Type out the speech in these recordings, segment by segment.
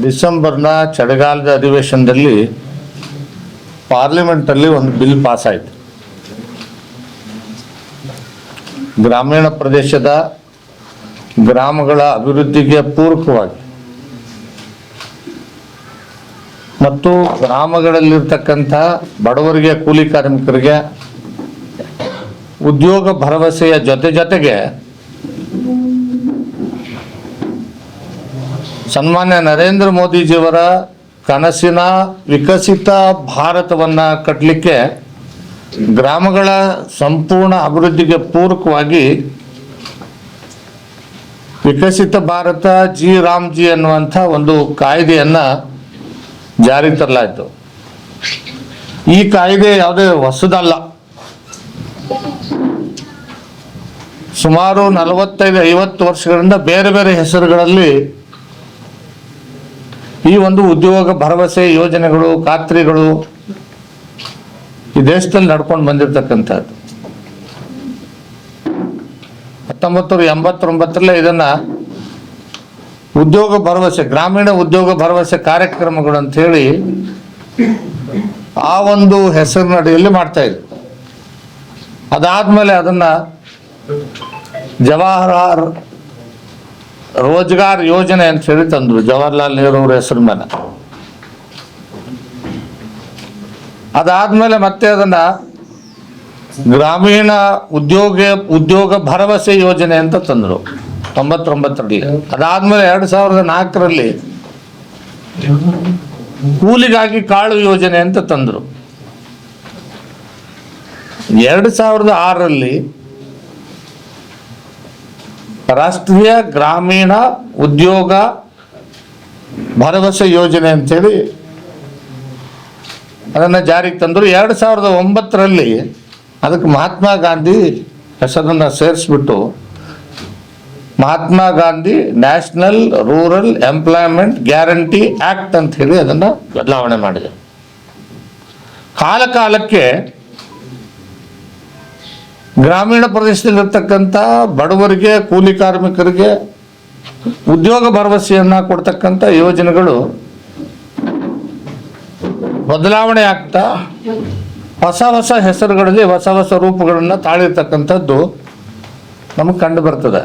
ಡಿಸೆಂಬರ್ನ ಚಳಿಗಾಲದ ಅಧಿವೇಶನದಲ್ಲಿ ಪಾರ್ಲಿಮೆಂಟಲ್ಲಿ ಒಂದು ಬಿಲ್ ಪಾಸ್ ಆಯಿತು. ಗ್ರಾಮೀಣ ಪ್ರದೇಶದ ಗ್ರಾಮಗಳ ಅಭಿವೃದ್ಧಿಗೆ ಪೂರಕವಾಗಿ ಮತ್ತು ಗ್ರಾಮಗಳಲ್ಲಿರ್ತಕ್ಕಂಥ ಬಡವರಿಗೆ, ಕೂಲಿ ಕಾರ್ಮಿಕರಿಗೆ ಉದ್ಯೋಗ ಭರವಸೆಯ ಜೊತೆಗೆ ಸನ್ಮಾನ್ಯ ನರೇಂದ್ರ ಮೋದಿಜಿಯವರ ಕನಸಿನ ವಿಕಸಿತ ಭಾರತವನ್ನು ಕಟ್ಟಲಿಕ್ಕೆ ಗ್ರಾಮಗಳ ಸಂಪೂರ್ಣ ಅಭಿವೃದ್ಧಿಗೆ ಪೂರಕವಾಗಿ ವಿಕಸಿತ ಭಾರತ ಜಿ ರಾಮ್ಜಿ ಅನ್ನುವಂಥ ಒಂದು ಕಾಯ್ದೆಯನ್ನು ಜಾರಿ ತರಲಾಯಿತು. ಈ ಕಾಯ್ದೆ ಯಾವುದೇ ಹೊಸದಲ್ಲ. ಸುಮಾರು 45-50 ವರ್ಷಗಳಿಂದ ಬೇರೆ ಬೇರೆ ಹೆಸರುಗಳಲ್ಲಿ ಈ ಒಂದು ಉದ್ಯೋಗ ಭರವಸೆ ಯೋಜನೆಗಳು, ಖಾತ್ರಿಗಳು ಈ ದೇಶದಲ್ಲಿ ನಡ್ಕೊಂಡು ಬಂದಿರತಕ್ಕಂಥದ್ದು. 1989 ಇದನ್ನ ಉದ್ಯೋಗ ಭರವಸೆ, ಗ್ರಾಮೀಣ ಉದ್ಯೋಗ ಭರವಸೆ ಕಾರ್ಯಕ್ರಮಗಳು ಅಂತ ಹೇಳಿ ಆ ಒಂದು ಹೆಸರಿನಡಿಯಲ್ಲಿ ಮಾಡ್ತಾ ಇದ್ರು. ಅದಾದ್ಮೇಲೆ ಅದನ್ನ ಜವಾಹರ್ ರೋಜ್ಗಾರ್ ಯೋಜನೆ ಅಂತ ಹೇಳಿ ತಂದ್ರು, ಜವಾಹರ್ಲಾಲ್ ನೆಹರು ಅವರ ಹೆಸರು ಮೇಲೆ. ಅದಾದ್ಮೇಲೆ ಮತ್ತೆ ಅದನ್ನ ಗ್ರಾಮೀಣ ಉದ್ಯೋಗ ಭರವಸೆ ಯೋಜನೆ ಅಂತ ತಂದ್ರು 99ರಲ್ಲಿ. ಅದಾದ್ಮೇಲೆ 2004ರಲ್ಲಿ ಕೂಲಿಗಾಗಿ ಕಾಳು ಯೋಜನೆ ಅಂತ ತಂದ್ರು. 2006ರಲ್ಲಿ ರಾಷ್ಟ್ರೀಯ ಗ್ರಾಮೀಣ ಉದ್ಯೋಗ ಭರವಸೆ ಯೋಜನೆ ಅಂತೇಳಿ ಅದನ್ನು ಜಾರಿಗೆ ತಂದರು. 2009ರಲ್ಲಿ ಅದಕ್ಕೆ ಮಹಾತ್ಮ ಗಾಂಧಿ ಹೆಸರನ್ನು ಸೇರಿಸ್ಬಿಟ್ಟು Mahatma Gandhi national rural employment guarantee act ಅಂತ ಹೇಳಿ ಅದನ್ನು ಬದಲಾವಣೆ ಮಾಡಿದೆ. ಕಾಲಕ್ಕೆ ಗ್ರಾಮೀಣ ಪ್ರದೇಶದಲ್ಲಿರ್ತಕ್ಕಂಥ ಬಡವರಿಗೆ, ಕೂಲಿ ಕಾರ್ಮಿಕರಿಗೆ ಉದ್ಯೋಗ ಭರವಸೆಯನ್ನು ಕೊಡ್ತಕ್ಕಂಥ ಯೋಜನೆಗಳು ಬದಲಾವಣೆ ಆಗ್ತಾ ಹೊಸ ಹೆಸರುಗಳಲ್ಲಿ ಹೊಸ ರೂಪಗಳನ್ನು ತಾಳಿರ್ತಕ್ಕಂಥದ್ದು ನಮಗೆ ಕಂಡು ಬರ್ತದೆ.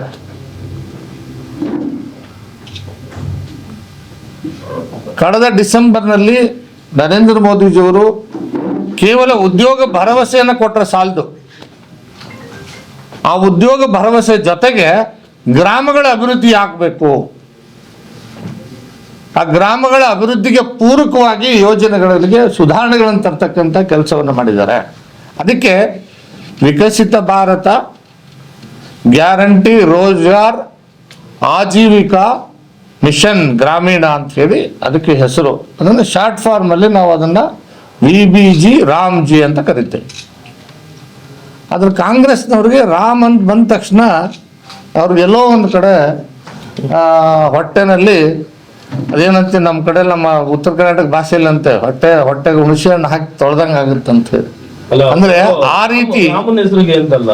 ಕಳೆದ ಡಿಸೆಂಬರ್ನಲ್ಲಿ ನರೇಂದ್ರ ಮೋದಿಜಿಯವರು ಕೇವಲ ಉದ್ಯೋಗ ಭರವಸೆಯನ್ನು ಕೊಟ್ಟರೆ ಸಾಲದು, ಆ ಉದ್ಯೋಗ ಭರವಸೆ ಜೊತೆಗೆ ಗ್ರಾಮಗಳ ಅಭಿವೃದ್ಧಿ ಆಗಬೇಕು. ಆ ಗ್ರಾಮಗಳ ಅಭಿವೃದ್ಧಿಗೆ ಪೂರಕವಾಗಿ ಯೋಜನೆಗಳಿಗೆ ಸುಧಾರಣೆಗಳನ್ನು ತರ್ತಕ್ಕಂಥ ಕೆಲಸವನ್ನು ಮಾಡಿದ್ದಾರೆ. ಅದಕ್ಕೆ ವಿಕಸಿತ ಭಾರತ ಗ್ಯಾರಂಟಿ ರೋಜ್ಗಾರ್ ಆಜೀವಿಕಾ ಮಿಷನ್ ಗ್ರಾಮೀಣ ಅಂತ ಹೇಳಿ ಅದಕ್ಕೆ ಹೆಸರು. ಅದನ್ನು ಶಾರ್ಟ್ ಫಾರ್ಮಲ್ಲಿ ನಾವು ಅದನ್ನು VBG ರಾಮ್ಜಿ ಅಂತ ಕರಿತೇವೆ. ಅದ್ರ ಕಾಂಗ್ರೆಸ್ನವ್ರಿಗೆ ರಾಮ್ ಅಂತ ಬಂದ ತಕ್ಷಣ ಅವ್ರಿಗೆಲ್ಲೋ ಒಂದು ಕಡೆ ಹೊಟ್ಟೆನಲ್ಲಿ ಅದೇನಂತೆ, ನಮ್ಮ ಕಡೆ ನಮ್ಮ ಉತ್ತರ ಕರ್ನಾಟಕ ಭಾಷೆಯಲ್ಲಿ ಅಂತೆ ಹೊಟ್ಟೆಗೆ ಹುಣಸೆ ಹಣ್ಣು ಹಾಕಿ ತೊಳೆದಂಗೆ ಆಗುತ್ತಂತ ಹೇಳಿ. ಅಂದ್ರೆ ಆ ರೀತಿ ಹೆಸರಿಗೆ ಅಂತಲ್ಲ,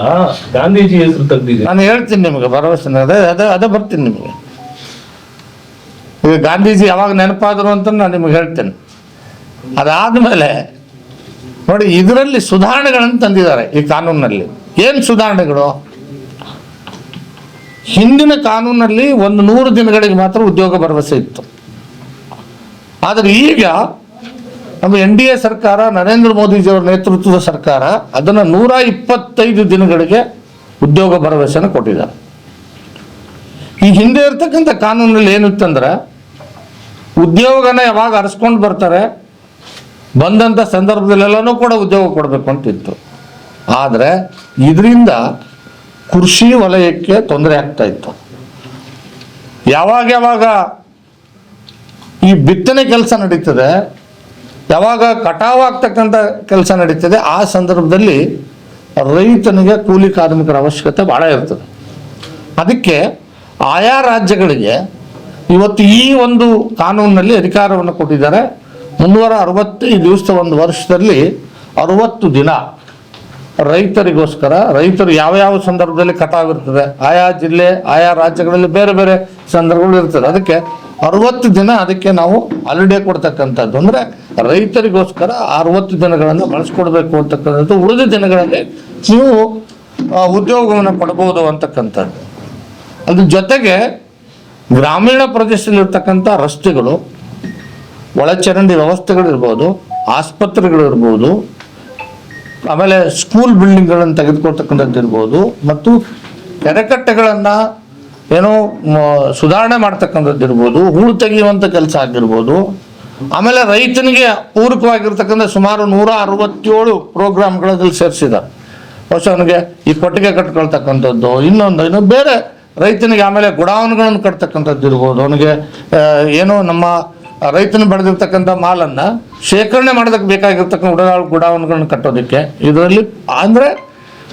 ಗಾಂಧೀಜಿ ಹೆಸರು ತೆಗ್ದಿದೆ. ನಾನು ಹೇಳ್ತೀನಿ ನಿಮಗೆ, ಭರವಸೆ ಅದೇ ಬರ್ತೀನಿ ನಿಮಗೆ. ಈಗ ಗಾಂಧೀಜಿ ಯಾವಾಗ ನೆನಪಾದರು ಅಂತ ನಾನು ನಿಮಗೆ ಹೇಳ್ತೇನೆ. ಅದಾದ್ಮೇಲೆ ನೋಡಿ, ಇದರಲ್ಲಿ ಸುಧಾರಣೆಗಳನ್ನು ತಂದಿದ್ದಾರೆ ಈ ಕಾನೂನಿನಲ್ಲಿ. ಏನು ಸುಧಾರಣೆಗಳು? ಹಿಂದಿನ ಕಾನೂನಲ್ಲಿ 100 ದಿನಗಳಿಗೆ ಮಾತ್ರ ಉದ್ಯೋಗ ಭರವಸೆ ಇತ್ತು. ಆದರೆ ಈಗ ನಮ್ಮ NDA ಸರ್ಕಾರ, ನರೇಂದ್ರ ಮೋದಿಜಿಯವರ ನೇತೃತ್ವದ ಸರ್ಕಾರ ಅದನ್ನು 125 ದಿನಗಳಿಗೆ ಉದ್ಯೋಗ ಭರವಸೆನ ಕೊಟ್ಟಿದ್ದಾರೆ. ಈ ಹಿಂದೆ ಇರ್ತಕ್ಕಂಥ ಕಾನೂನಲ್ಲಿ ಏನಿತ್ತಂದ್ರೆ, ಉದ್ಯೋಗನ ಯಾವಾಗ ಅರಸ್ಕೊಂಡು ಬರ್ತಾರೆ ಬಂದಂಥ ಸಂದರ್ಭದಲ್ಲೆಲ್ಲನೂ ಕೂಡ ಉದ್ಯೋಗ ಕೊಡಬೇಕು ಅಂತಿತ್ತು. ಆದರೆ ಇದರಿಂದ ಕೃಷಿ ವಲಯಕ್ಕೆ ತೊಂದರೆ ಆಗ್ತಾ ಇತ್ತು. ಯಾವಾಗ ಈ ಬಿತ್ತನೆ ಕೆಲಸ ನಡೀತದೆ, ಯಾವಾಗ ಕಟಾವು ಆಗ್ತಕ್ಕಂಥ ಕೆಲಸ ನಡೀತದೆ, ಆ ಸಂದರ್ಭದಲ್ಲಿ ರೈತನಿಗೆ ಕೂಲಿ ಕಾರ್ಮಿಕರ ಅವಶ್ಯಕತೆ ಭಾಳ ಇರ್ತದೆ. ಅದಕ್ಕೆ ಆಯಾ ರಾಜ್ಯಗಳಿಗೆ ಇವತ್ತು ಈ ಒಂದು ಕಾನೂನಿನಲ್ಲಿ ಅಧಿಕಾರವನ್ನು ಕೊಟ್ಟಿದ್ದಾರೆ. 365 ದಿವಸ, ಒಂದು ವರ್ಷದಲ್ಲಿ 60 ದಿನ ರೈತರಿಗೋಸ್ಕರ, ರೈತರು ಯಾವ ಸಂದರ್ಭದಲ್ಲಿ ಕಟಾವು ಇರ್ತದೆ, ಆಯಾ ಜಿಲ್ಲೆ ಆಯಾ ರಾಜ್ಯಗಳಲ್ಲಿ ಬೇರೆ ಬೇರೆ ಸಂದರ್ಭಗಳು ಇರ್ತದೆ. ಅದಕ್ಕೆ 60 ದಿನ ಅದಕ್ಕೆ ನಾವು ಹಾಲಿಡೇ ಕೊಡ್ತಕ್ಕಂಥದ್ದು. ಅಂದರೆ ರೈತರಿಗೋಸ್ಕರ 60 ದಿನಗಳನ್ನು ಬಳಸ್ಕೊಡ್ಬೇಕು ಅಂತಕ್ಕಂಥದ್ದು. ಉಳಿದ ದಿನಗಳಲ್ಲಿ ನೀವು ಉದ್ಯೋಗವನ್ನು ಪಡ್ಬೋದು ಅಂತಕ್ಕಂಥದ್ದು. ಅದ್ರ ಜೊತೆಗೆ ಗ್ರಾಮೀಣ ಪ್ರದೇಶದಲ್ಲಿರ್ತಕ್ಕಂಥ ರಸ್ತೆಗಳು, ಒಳಚರಂಡಿ ವ್ಯವಸ್ಥೆಗಳಿರ್ಬೋದು, ಆಸ್ಪತ್ರೆಗಳಿರ್ಬೋದು, ಆಮೇಲೆ ಸ್ಕೂಲ್ ಬಿಲ್ಡಿಂಗ್ಗಳನ್ನು ತೆಗೆದುಕೊಳ್ತಕ್ಕಂಥದ್ದು ಇರ್ಬೋದು, ಮತ್ತು ಕೆರೆಕಟ್ಟೆಗಳನ್ನು ಏನೋ ಸುಧಾರಣೆ ಮಾಡ್ತಕ್ಕಂಥದ್ದು ಇರ್ಬೋದು, ಹೂಳು ತೆಗೆಯುವಂಥ ಕೆಲಸ ಆಗಿರ್ಬೋದು. ಆಮೇಲೆ ರೈತನಿಗೆ ಪೂರಕವಾಗಿರ್ತಕ್ಕಂಥ ಸುಮಾರು 167 ಪ್ರೋಗ್ರಾಮ್ಗಳಲ್ಲಿ ಸೇರಿಸಿದ್ದಾರೆ. ಬಹುಶಃ ಅವನಿಗೆ ಈ ಕೊಟ್ಟಿಗೆ ಕಟ್ಕೊಳ್ತಕ್ಕಂಥದ್ದು, ಇನ್ನೊಂದು ಬೇರೆ ರೈತನಿಗೆ ಆಮೇಲೆ ಗುಡಾವಣೆಗಳನ್ನು ಕಟ್ತಕ್ಕಂಥದ್ದು ಇರ್ಬೋದು. ಅವನಿಗೆ ಏನೋ ನಮ್ಮ ರೈತನ ಬೆಳೆದಿರ್ತಕ್ಕಂಥ ಮಾಲನ್ನು ಶೇಖರಣೆ ಮಾಡೋದಕ್ಕೆ ಬೇಕಾಗಿರ್ತಕ್ಕಂಥ ಗುಡಾವಣೆಗಳನ್ನು ಕಟ್ಟೋದಕ್ಕೆ. ಇದರಲ್ಲಿ ಅಂದರೆ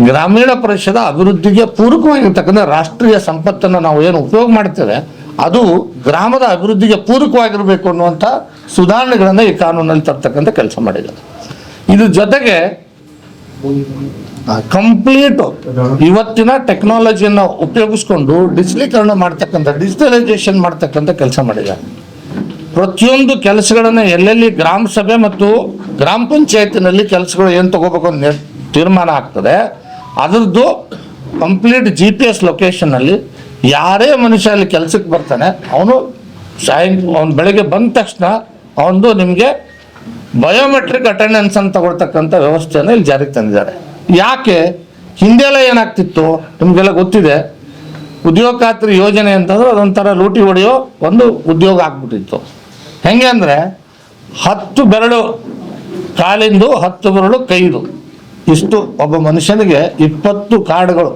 ಗ್ರಾಮೀಣ ಪ್ರದೇಶದ ಅಭಿವೃದ್ಧಿಗೆ ಪೂರಕವಾಗಿರ್ತಕ್ಕಂಥ ರಾಷ್ಟ್ರೀಯ ಸಂಪತ್ತನ್ನು ನಾವು ಏನು ಉಪಯೋಗ ಮಾಡ್ತೇವೆ ಅದು ಗ್ರಾಮದ ಅಭಿವೃದ್ಧಿಗೆ ಪೂರಕವಾಗಿರಬೇಕು ಅನ್ನುವಂಥ ಸುಧಾರಣೆಗಳನ್ನು ಈ ಕಾನೂನಲ್ಲಿ ತರ್ತಕ್ಕಂಥ ಕೆಲಸ ಮಾಡಿದ್ದಾರೆ. ಇದ್ರ ಜೊತೆಗೆ ಕಂಪ್ಲೀಟ್ ಇವತ್ತಿನ ಟೆಕ್ನಾಲಜಿಯನ್ನು ಉಪಯೋಗಿಸ್ಕೊಂಡು ಡಿಜಿಟಲೈಸೇಷನ್ ಮಾಡ್ತಕ್ಕಂಥ ಕೆಲಸ ಮಾಡಿದ್ದಾರೆ. ಪ್ರತಿಯೊಂದು ಕೆಲಸಗಳನ್ನು ಎಲ್ಲೆಲ್ಲಿ ಗ್ರಾಮ ಸಭೆ ಮತ್ತು ಗ್ರಾಮ ಪಂಚಾಯತಿನಲ್ಲಿ ಕೆಲಸಗಳು ಏನು ತಗೋಬೇಕು ಅಂತ ತೀರ್ಮಾನ ಆಗ್ತದೆ, ಅದರದ್ದು ಕಂಪ್ಲೀಟ್ GPS ಲೊಕೇಶನ್ನಲ್ಲಿ ಯಾರೇ ಮನುಷ್ಯ ಅಲ್ಲಿ ಕೆಲಸಕ್ಕೆ ಬರ್ತಾನೆ ಅವನು ಬೆಳಗ್ಗೆ ಬಂದ ತಕ್ಷಣ ಅವನು ನಿಮಗೆ ಬಯೋಮೆಟ್ರಿಕ್ ಅಟೆಂಡೆನ್ಸ್ ಅಂತ ತಗೊಳ್ತಕ್ಕಂಥ ವ್ಯವಸ್ಥೆಯನ್ನು ಇಲ್ಲಿ ಜಾರಿಗೆ ತಂದಿದ್ದಾರೆ. ಯಾಕೆ? ಹಿಂದೆಲ್ಲ ಏನಾಗ್ತಿತ್ತು ನಿಮಗೆಲ್ಲ ಗೊತ್ತಿದೆ, ಉದ್ಯೋಗ ಖಾತ್ರಿ ಯೋಜನೆ ಅಂತಂದ್ರೆ ಅದೊಂಥರ ಲೂಟಿ ಹೊಡೆಯೋ ಒಂದು ಉದ್ಯೋಗ ಆಗ್ಬಿಟ್ಟಿತ್ತು. ಹೆಂಗೆ ಅಂದರೆ 10 ಬೆರಳು ಕಾಲಿಂದು 10 ಬೆರಳು ಕೈದು, ಇಷ್ಟು ಒಬ್ಬ ಮನುಷ್ಯನಿಗೆ 20 ಕಾರ್ಡ್ಗಳು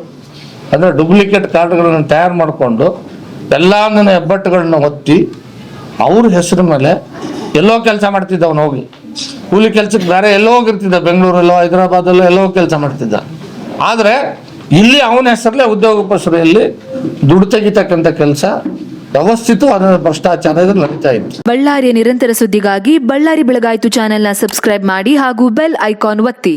ಅಂದರೆ ಡೂಪ್ಲಿಕೇಟ್ ಕಾರ್ಡ್ಗಳನ್ನು ತಯಾರು ಮಾಡಿಕೊಂಡು ಎಲ್ಲಾನು ಹೆಬ್ಬಟ್ಟುಗಳನ್ನ ಒತ್ತಿ ಅವ್ರ ಹೆಸರು ಮೇಲೆ ಎಲ್ಲೋ ಕೆಲಸ ಮಾಡ್ತಿದ್ದ. ಅವನು ಹೋಗಿ ಕೂಲಿ ಕೆಲಸಕ್ಕೆ ಬೇರೆ ಎಲ್ಲೋ ಹೋಗಿರ್ತಿದ್ದ, ಬೆಂಗಳೂರಲ್ಲೋ ಹೈದರಾಬಾದಲ್ಲೋ ಎಲ್ಲೋ ಕೆಲಸ ಮಾಡ್ತಿದ್ದ. ಆದರೆ ಇಲ್ಲಿ ಅವನ ಹೆಸರಲ್ಲೇ ಉದ್ಯೋಗಪಸರೆಯಲ್ಲಿ ದುಡ್ಡು ತೆಗಿತಕ್ಕಂಥ ಕೆಲಸ ವ್ಯವಸ್ಥಿತವಾದ ಭ್ರಷ್ಟಾಚಾರ ನಡೀತಾ ಇತ್ತು. ಬಳ್ಳಾರಿಯ ನಿರಂತರ ಸುದ್ದಿಗಾಗಿ ಬಳ್ಳಾರಿ ಬೆಳಗಾಯಿತು ಚಾನೆಲ್ನ ಸಬ್ಸ್ಕ್ರೈಬ್ ಮಾಡಿ ಹಾಗೂ ಬೆಲ್ ಐಕಾನ್ ಒತ್ತಿ.